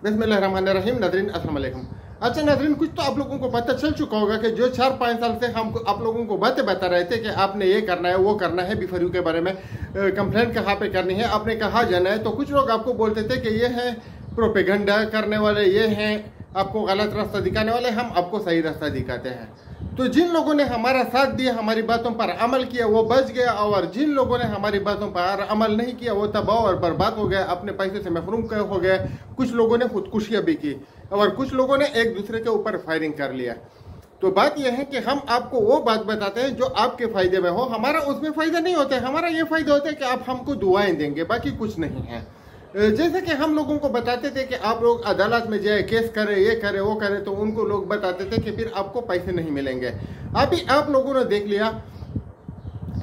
बिस्मिल्लाहिर्रहमानिर्रहीम। नाज़रीन अस्सलाम वालेकुम। अच्छा नाज़रीन, कुछ तो आप लोगों को पता चल चुका होगा कि जो 4-5 साल से हम आप लोगों को बातें बता रहे थे कि आपने ये करना है वो करना है, B4U के बारे में कंप्लेंट कहाँ पे करनी है, आपने कहाँ जाना है। तो कुछ लोग आपको बोलते थे कि ये है प्रोपेगेंडा करने वाले, ये हैं आपको गलत रास्ता दिखाने वाले, हम आपको सही रास्ता दिखाते हैं। तो जिन लोगों ने हमारा साथ दिया, हमारी बातों पर अमल किया, वो बच गया, और जिन लोगों ने हमारी बातों पर अमल नहीं किया वो तबाह और बर्बाद हो गया, अपने पैसे से महरूम हो गए। कुछ लोगों ने खुदकुशियां भी की और कुछ लोगों ने एक दूसरे के ऊपर फायरिंग कर लिया। तो बात यह है कि हम आपको वो बात बताते हैं जो आपके फायदे में हो। हमारा उसमें फायदा नहीं होता है, हमारा ये फायदा होता है कि आप हमको दुआएं देंगे, बाकी कुछ नहीं है। जैसे कि हम लोगों को बताते थे कि आप लोग अदालत में जाए, केस करें, ये करें वो करें, तो उनको लोग बताते थे कि फिर आपको पैसे नहीं मिलेंगे। अभी आप लोगों ने देख लिया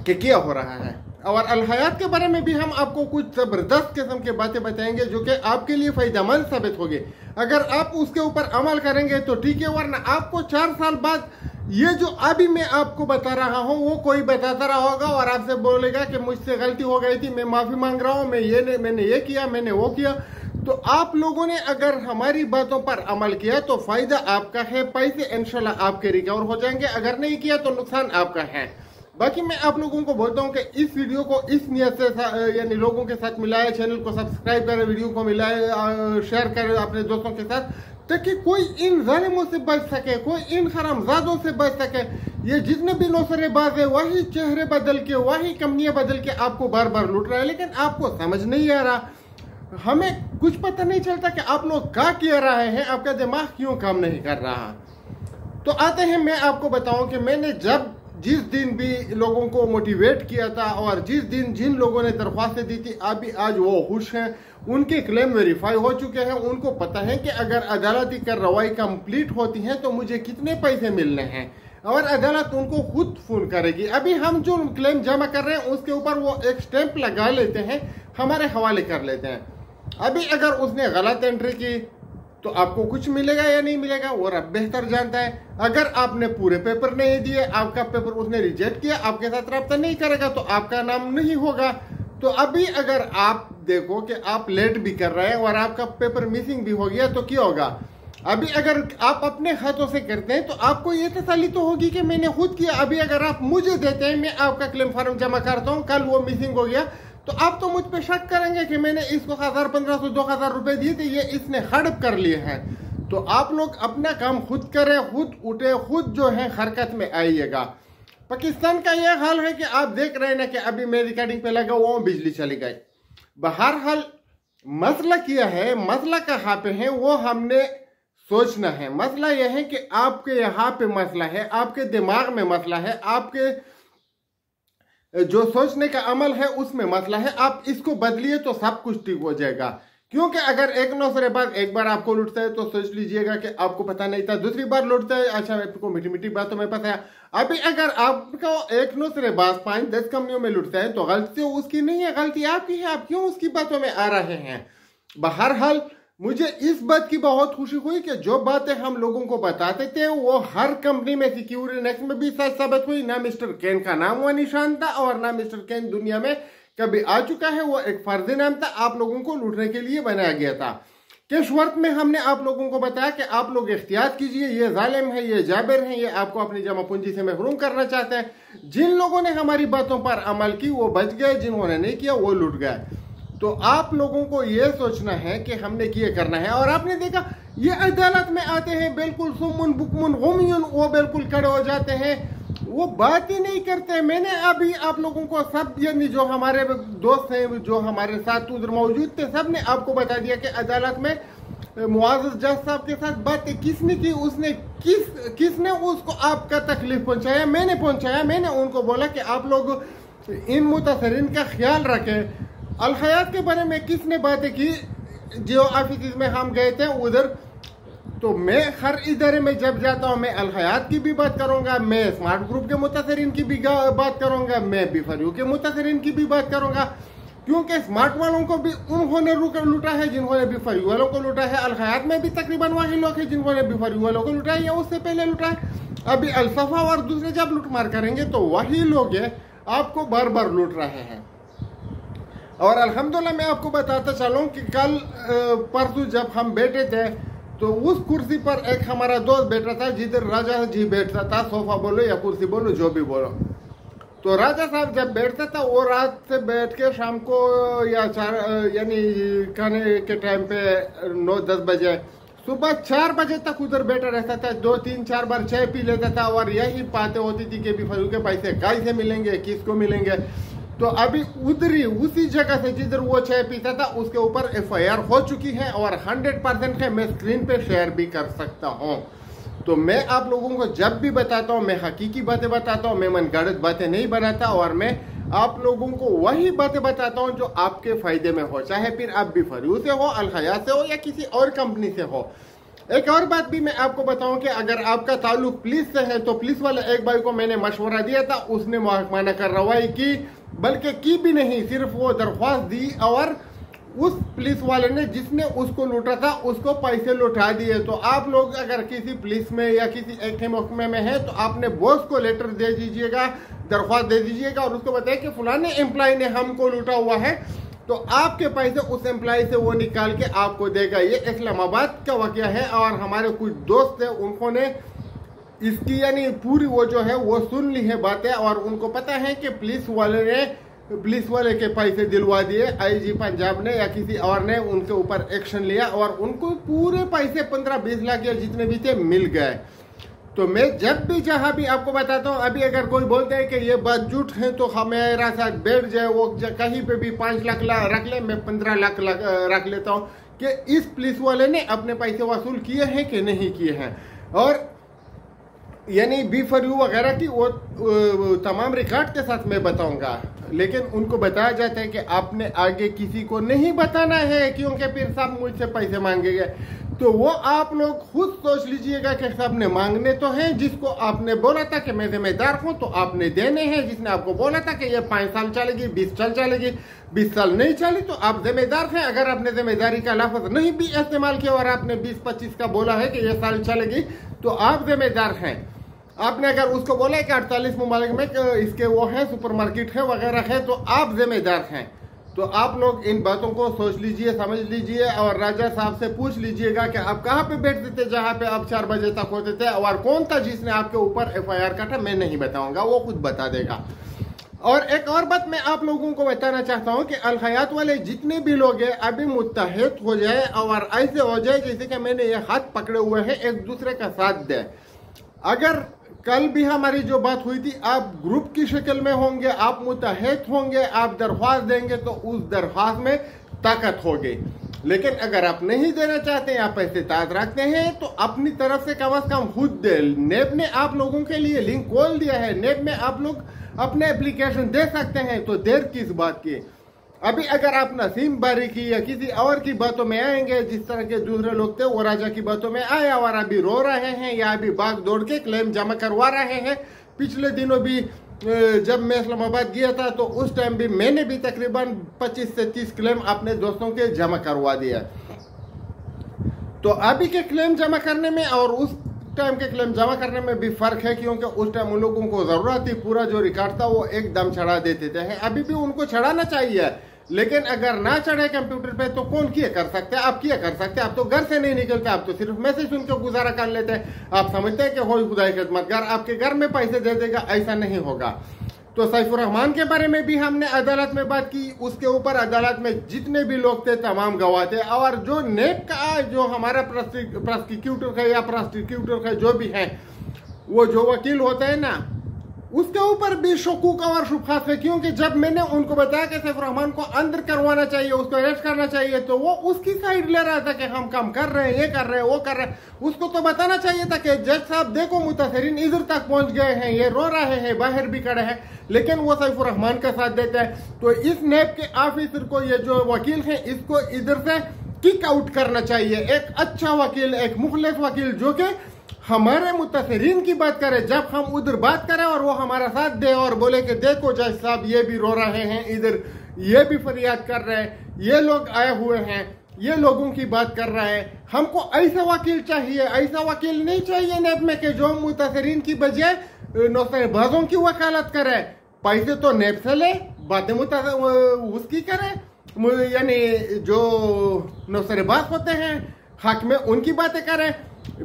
कि क्या हो रहा है। और अल हयात के बारे में भी हम आपको कुछ जबरदस्त किस्म की बातें बताएंगे जो कि आपके लिए फायदेमंद साबित होगी। अगर आप उसके ऊपर अमल करेंगे तो ठीक है, वरना आपको 4 साल बाद ये जो अभी मैं आपको बता रहा हूँ वो कोई बताता रहा होगा और आपसे बोलेगा कि मुझसे गलती हो गई थी, मैं माफी मांग रहा हूँ, मैंने ये किया, मैंने वो किया। तो आप लोगों ने अगर हमारी बातों पर अमल किया तो फायदा आपका है, पैसे इंशाल्लाह आपके रिकवर हो जाएंगे। अगर नहीं किया तो नुकसान आपका है। बाकी मैं आप लोगों को बोलता हूँ कि इस वीडियो को इस नियत से यानी लोगों के साथ मिलाए, चैनल को सब्सक्राइब करें, वीडियो को मिलाए, शेयर करें अपने दोस्तों के साथ, ताकि कोई इन जालिमों से बच सके, कोई इन हरामजादों से बच सके। ये जितने भी नौसरेबाज है वही चेहरे बदल के, वही कंपनियां बदल के आपको बार बार लूट रहा है, लेकिन आपको समझ नहीं आ रहा। हमें कुछ पता नहीं चलता कि आप लोग क्या किया रहे हैं, आपका दिमाग क्यों काम नहीं कर रहा। तो आते हैं, मैं आपको बताऊं कि मैंने जिस दिन भी लोगों को मोटिवेट किया था और जिस दिन जिन लोगों ने दरख्वास्तें दी थी, अभी आज वो खुश हैं, उनके क्लेम वेरीफाई हो चुके हैं। उनको पता है कि अगर अदालती कार्रवाई कंप्लीट होती है तो मुझे कितने पैसे मिलने हैं, और अदालत उनको खुद फोन करेगी। अभी हम जो क्लेम जमा कर रहे हैं उसके ऊपर वो एक स्टैंप लगा लेते हैं, हमारे हवाले कर लेते हैं। अभी अगर उसने गलत एंट्री की तो आपको कुछ मिलेगा या नहीं मिलेगा वो रब बेहतर जानता है। अगर आपने पूरे पेपर नहीं दिए, आपका पेपर उसने रिजेक्ट किया, आपके साथ रब्ता नहीं करेगा तो आपका नाम नहीं होगा। तो अभी अगर आप देखो कि आप लेट भी कर रहे हैं और आपका पेपर मिसिंग भी हो गया तो क्या होगा। अभी अगर आप अपने हाथों से करते हैं तो आपको ये तसल्ली तो होगी कि मैंने खुद किया। अभी अगर आप मुझे देते हैं, मैं आपका क्लेम फॉर्म जमा करता हूँ, कल वो मिसिंग हो गया तो आप तो मुझ पे शक करेंगे कि मैंने इसको 1000, 1500, 2000 रुपए दिए थे, ये इसने हड़प कर लिए हैं। तो आप लोग अपना काम खुद करें, खुद उठे, खुद जो है हरकत में आइएगा। पाकिस्तान का यह हाल है कि आप देख रहे हैं ना कि अभी मैं रिकॉर्डिंग पे लगा हुआ हूं, बिजली चली गई। बहरहाल मसला क्या है, मसला कहाँ पे है वो हमने सोचना है। मसला यह है कि आपके यहाँ पे मसला है, आपके दिमाग में मसला है, आपके जो सोचने का अमल है उसमें मसला है। आप इसको बदलिए तो सब कुछ ठीक हो जाएगा। क्योंकि अगर एक नौसरेबाज एक बार आपको लूटता है तो सोच लीजिएगा कि आपको पता नहीं था, दूसरी बार लूटता है, अच्छा आपको मीठी मीठी बातों में पता है। अभी अगर आपको एक नौसरेबाज 5-10 कंपनियों में लूटता है तो गलती उसकी नहीं है, गलती आपकी है। आप क्यों उसकी बातों में आ रहे हैं। बहरहाल मुझे इस बात की बहुत खुशी हुई कि जो बातें हम लोगों को बताते थे वो हर कंपनी में, सिक्योरिटी नेक्स्ट में भी सच साबित हुई। ना मिस्टर केन का नाम व निशान था और ना मिस्टर केन दुनिया में कभी आ चुका है। वो एक फर्जी नाम था, आप लोगों को लूटने के लिए बनाया गया था। केशवर्थ में हमने आप लोगों को बताया कि आप लोग एहतियात कीजिए, ये जालिम है, ये जाबिर है, ये आपको अपनी जमा पूंजी से महरूम करना चाहते हैं। जिन लोगों ने हमारी बातों पर अमल की वो बच गए, जिन्होंने नहीं किया वो लूट गए। तो आप लोगों को ये सोचना है कि हमने ये करना है। और आपने देखा ये अदालत में आते हैं बिल्कुल सुमुन बुकमुन गुमयुन, वो बिल्कुल खड़े हो जाते हैं, वो बात ही नहीं करते। मैंने अभी आप लोगों को सब, यानी जो हमारे दोस्त हैं जो हमारे साथ उधर मौजूद थे, सब ने आपको बता दिया कि अदालत में मुआज़ जज साहब के साथ बातें किसने की, उसने किसने उसको आपका तकलीफ पहुंचाया। मैंने पहुंचाया। मैंने उनको बोला कि आप लोग इन मुतासरीन का ख्याल रखें। अल हयात के बारे में किसने बातें की, जो ऑफिस में हम गए थे उधर, तो मैं हर इदारे में जब जाता हूँ मैं अल हयात की भी बात करूंगा, मैं स्मार्ट ग्रुप के मुतासरीन की भी बात करूंगा, मैं B4U के मुतासरीन की भी बात करूंगा। क्योंकि स्मार्ट वालों को भी उन्होंने लूटा है जिन्होंने B4U वालों को लूटा है। अल हयात में भी तकरीबन वही लोग हैं जिन्होंने B4U वालों को लूटा है या उससे पहले लूटा है। अभी अल-सफा और दूसरे जब लूटमार करेंगे तो वही लोग आपको बार बार लूट रहे हैं। और अल्हम्दुलिल्लाह मैं आपको बताता चलूँ कि कल परसों जब हम बैठे थे तो उस कुर्सी पर एक हमारा दोस्त बैठा था जिधर राजा जी बैठता था, सोफा बोलो या कुर्सी बोलो जो भी बोलो। तो राजा साहब जब बैठता था वो रात से बैठ के शाम को या यानी खाने के टाइम पे 9-10 बजे सुबह 4 बजे तक उधर बैठा रहता था। 2-3-4 बार चाय पी लेता था और यही बातें होती थी कि बिफरू के पैसे कैसे मिलेंगे, किसको मिलेंगे। तो अभी उधरी उसी जगह से जिधर वो चाय पीता था उसके ऊपर FIR हो चुकी है और 100% है, मैं स्क्रीन पे शेयर भी कर सकता हूँ। तो मैं आप लोगों को जब भी बताता हूँ मैं हकीकी बातें बताता हूँ, मैं मनगढ़ंत बातें नहीं बनाता और मैं आप लोगों को वही बातें बताता हूँ जो आपके फायदे में हो, चाहे फिर आप बिफरू से हो, अल हयात से हो या किसी और कंपनी से हो। एक और बात भी मैं आपको बताऊं कि अगर आपका ताल्लुक पुलिस से है तो पुलिस वाले एक भाई को मैंने मशवरा दिया था, उसने महकमाना कार्रवाई की, बल्कि की भी नहीं, सिर्फ वो दरख्वास्त दी और उस पुलिस वाले ने जिसने उसको लूटा था उसको पैसे लौटा दिए। तो आप लोग अगर किसी पुलिस में या किसी एक महकमे में है तो आपने बॉस को लेटर दे दीजिएगा, दरख्वास्त दे दीजिएगा और उसको बताइए कि फलाने एम्प्लॉय ने हमको लूटा हुआ है, तो आपके पैसे उस एम्प्लॉय से वो निकाल के आपको देगा। ये इस्लामाबाद का वाकया है और हमारे कुछ दोस्त है उन्होंने इसकी यानी पूरी वो जो है वो सुन ली है बातें और उनको पता है कि पुलिस वाले के पैसे दिलवा दिए, IG पंजाब ने या किसी और ने उनके ऊपर एक्शन लिया और उनको पूरे पैसे 15-20 लाख या जितने भी थे मिल गए। तो मैं जब भी जहां भी आपको बताता हूं, अभी अगर कोई बोलते हैं कि ये बात झूठ है तो हमारा साथ बैठ जाए, वो कहीं पे भी 5 लाख रख ले, मैं 15 लाख रख लेता हूं कि इस पुलिस वाले ने अपने पैसे वसूल किए हैं कि नहीं किए हैं। और यानी बिफरू वगैरह की वो तमाम रिकॉर्ड के साथ मैं बताऊंगा, लेकिन उनको बताया जाता है कि आपने आगे किसी को नहीं बताना है क्योंकि फिर सब मुझसे पैसे मांगेंगे। तो वो आप लोग खुद सोच लीजिएगा कि सब ने मांगने तो हैं, जिसको आपने बोला था कि मैं जिम्मेदार हूं तो आपने देने हैं, जिसने आपको बोला था कि ये 5 साल चलेगी, 20 साल चलेगी, 20 साल नहीं चली तो आप जिम्मेदार हैं। अगर आपने जिम्मेदारी का लफ्ज नहीं भी इस्तेमाल किया और आपने 20-25 का बोला है कि ये साल चलेगी तो आप जिम्मेदार हैं। आपने अगर उसको बोला है कि 48 मुमालिक में इसके वो है, सुपरमार्केट है वगैरह है, तो आप जिम्मेदार हैं। तो आप लोग इन बातों को सोच लीजिए, समझ लीजिए और राजा साहब से पूछ लीजिएगा कि आप कहाँ पे बैठते थे जहाँ पे आप 4 बजे तक होते थे और कौन था जिसने आपके ऊपर FIR काटा। मैं नहीं बताऊंगा, वो खुद बता देगा। और एक और बात मैं आप लोगों को बताना चाहता हूँ कि अल हयात वाले जितने भी लोग हैं अभी मुत्तहिद हो जाए और ऐसे हो जाए जैसे कि मैंने ये हाथ पकड़े हुए हैं, एक दूसरे का साथ दे। अगर कल भी हमारी जो बात हुई थी, आप ग्रुप की शक्ल में होंगे, आप मुत्तहिद होंगे, आप दरख्वास्त देंगे तो उस दरख्वास्त में ताकत होगी। लेकिन अगर आप नहीं देना चाहते, आप पैसे ताज रखते हैं तो अपनी तरफ से कम से कम खुद दे। नेब ने आप लोगों के लिए लिंक खोल दिया है, नेब में आप लोग अपने एप्लीकेशन दे सकते हैं, तो देर किस बात की। अभी अगर आप नसीम बारी की या किसी और की बातों में आएंगे, जिस तरह के दूसरे लोग थे वो राजा की बातों में आए और अभी रो रहे हैं या अभी भाग दौड़ के क्लेम जमा करवा रहे हैं। पिछले दिनों भी जब मैं इस्लामाबाद गया था तो उस टाइम भी मैंने भी तकरीबन 25 से 30 क्लेम अपने दोस्तों के जमा करवा दिया। तो अभी के क्लेम जमा करने में और उस टाइम के क्लेम जमा करने में भी फर्क है, क्योंकि उस टाइम उन लोगों को जरूरत थी, पूरा जो रिकॉर्ड था वो एकदम चढ़ा देते थे। अभी भी उनको चढ़ाना चाहिए, लेकिन अगर ना चढ़े कंप्यूटर पे तो कौन किया कर सकते हैं? आप किया कर सकते हैं। आप तो घर से नहीं निकलते, आप तो सिर्फ मैसेज सुन के गुजारा कर लेते हैं। आप समझते हैं कि हो खुदाई खिदमतगार आपके घर में पैसे दे देगा, ऐसा नहीं होगा। तो सैफुर रहमान के बारे में भी हमने अदालत में बात की, उसके ऊपर अदालत में जितने भी लोग थे तमाम गवाह थे। और जो नेब का जो हमारा प्रोसिक्यूटर का या प्रोसिक्यूटर का जो भी है, वो जो वकील होता है ना, उसके ऊपर भी शकूक और शुबहात है, क्योंकि जब मैंने उनको बताया कि सैफुर रहमान को अंदर करवाना चाहिए, उसको अरेस्ट करना चाहिए, तो वो उसकी साइड ले रहा था कि हम काम कर रहे हैं, ये कर रहे हैं, वो कर रहे हैं। उसको तो बताना चाहिए था कि जज साहब देखो मुतासरीन इधर तक पहुंच गए हैं, ये रो रहे हैं, बाहर भी खड़े हैं, लेकिन वो सैफुर रहमान का साथ देता है। तो इस नेब के ऑफिसर को, ये जो वकील है, इसको इधर से किक आउट करना चाहिए। एक अच्छा वकील, एक मुखलिस वकील जो कि हमारे मुतासरीन की बात करे, जब हम उधर बात करें और वो हमारा साथ दे और बोले कि देखो जज साहब ये भी रो रहे हैं, इधर ये भी फरियाद कर रहे हैं, ये लोग आए हुए हैं, ये लोगों की बात कर रहे हैं। हमको ऐसा वकील चाहिए, ऐसा वकील नहीं चाहिए नेब में कि जो मुतासरीन की बजाय नौसरबाजों की वकालत करे। पैसे तो नेब से ले, बातें उसकी करे। यानी जो नौसरेबाज होते हैं हक में उनकी बातें करें।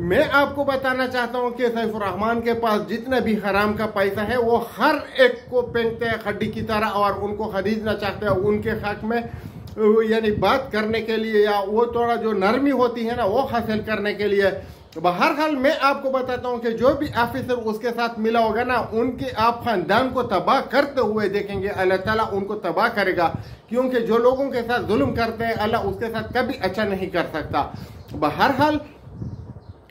मैं आपको बताना चाहता हूं कि सैफुर रहमान के पास जितना भी हराम का पैसा है वो हर एक को फेंकते हैं खड्डी की तरह और उनको खरीदना चाहते हैं उनके हक में यानी बात करने के लिए या वो थोड़ा जो नरमी होती है ना वो हासिल करने के लिए। बहरहाल मैं आपको बताता हूं कि जो भी ऑफिसर उसके साथ मिला होगा ना उनके आप खानदान को तबाह करते हुए देखेंगे। अल्लाह ताला उनको तबाह करेगा, क्योंकि जो लोगों के साथ जुल्म करते हैं अल्लाह उसके साथ कभी अच्छा नहीं कर सकता। बहरहाल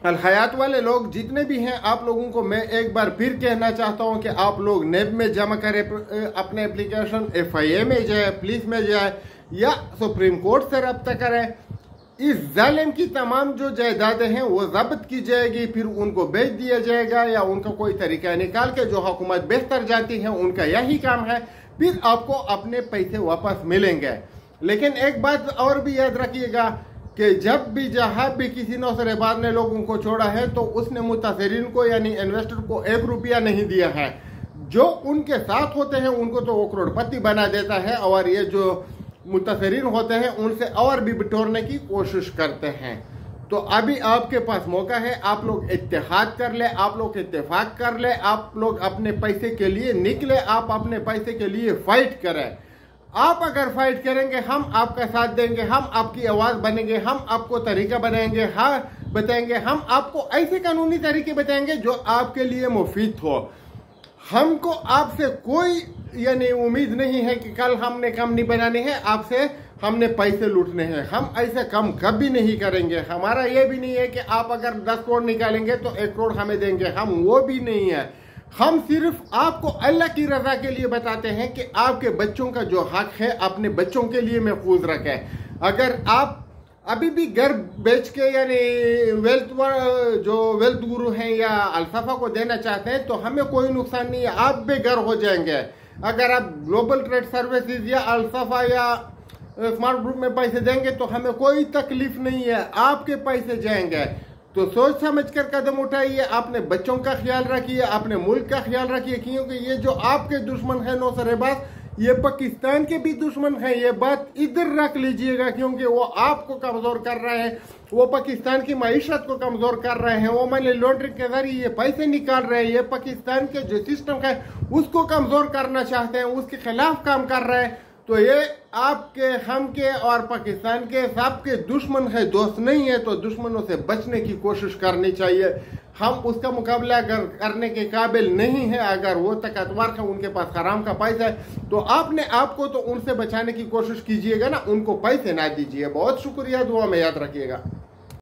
अल हयात वाले लोग जितने भी हैं आप लोगों को मैं एक बार फिर कहना चाहता हूं कि आप लोग नेब में जमा करें अपने एप्लीकेशन, FIA में जाए, पुलिस में जाए या सुप्रीम कोर्ट से रब्ता करें। इस जालिम की तमाम जो जायदादें हैं वो जब्त की जाएगी, फिर उनको बेच दिया जाएगा या उनका कोई तरीका निकाल के जो हुकूमत बेहतर जाती है उनका यही काम है, फिर आपको अपने पैसे वापस मिलेंगे। लेकिन एक बात और भी याद रखिएगा कि जब भी जहां भी किसी नौसरेबाज ने लोगों को छोड़ा है तो उसने मुतासरीन को यानी इन्वेस्टर को 1 रुपया नहीं दिया है। जो उनके साथ होते हैं उनको तो वो करोड़पति बना देता है और ये जो मुतासरीन होते हैं उनसे और भी बिटोरने की कोशिश करते हैं। तो अभी आपके पास मौका है, आप लोग इत्तेहाद कर ले, आप लोग इत्तेफाक कर ले, आप लोग अपने पैसे के लिए निकले, आप अपने पैसे के लिए फाइट करें। आप अगर फाइट करेंगे हम आपका साथ देंगे, हम आपकी आवाज बनेंगे, हम आपको तरीका बनाएंगे, हाँ बताएंगे, हम आपको ऐसे कानूनी तरीके बताएंगे जो आपके लिए मुफीद हो। हमको आपसे कोई यानी उम्मीद नहीं है कि कल हमने कंपनी बनानी है, आपसे हमने पैसे लूटने हैं, हम ऐसे कम कभी नहीं करेंगे। हमारा ये भी नहीं है कि आप अगर 10 करोड़ निकालेंगे तो 1 करोड़ हमें देंगे, हम वो भी नहीं है। हम सिर्फ आपको अल्लाह की रजा के लिए बताते हैं कि आपके बच्चों का जो हक है अपने बच्चों के लिए महफूज रखें। अगर आप अभी भी घर बेच के यानी वेल्थ गुरु हैं या अल्सफा को देना चाहते हैं तो हमें कोई नुकसान नहीं है, आप बेघर हो जाएंगे। अगर आप ग्लोबल ट्रेड सर्विसेज या अल्सफा या स्मार्ट ग्रुप में पैसे देंगे तो हमें कोई तकलीफ नहीं है, आपके पैसे जाएंगे। तो सोच समझ कर कदम उठाइए, अपने बच्चों का ख्याल रखिए, अपने मुल्क का ख्याल रखिए, क्योंकि ये जो आपके दुश्मन है नौसरेबाज ये पाकिस्तान के भी दुश्मन है। ये बात इधर रख लीजिएगा, क्योंकि वो आपको कमजोर कर रहे हैं, वो पाकिस्तान की मईशत को कमजोर कर रहे हैं, वो मनी लॉन्ड्रिंग के जरिए ये पैसे निकाल रहे हैं, ये पाकिस्तान के जो सिस्टम है उसको कमजोर करना चाहते हैं, उसके खिलाफ काम कर रहे हैं। तो ये आपके, हम के और पाकिस्तान के सबके दुश्मन है, दोस्त नहीं है। तो दुश्मनों से बचने की कोशिश करनी चाहिए। हम उसका मुकाबला करने के काबिल नहीं है। अगर वो ताकतवर है, उनके पास हराम का पैसा है, तो आपने आपको तो उनसे बचाने की कोशिश कीजिएगा ना, उनको पैसे ना दीजिए। बहुत शुक्रिया, दुआ में याद रखिएगा।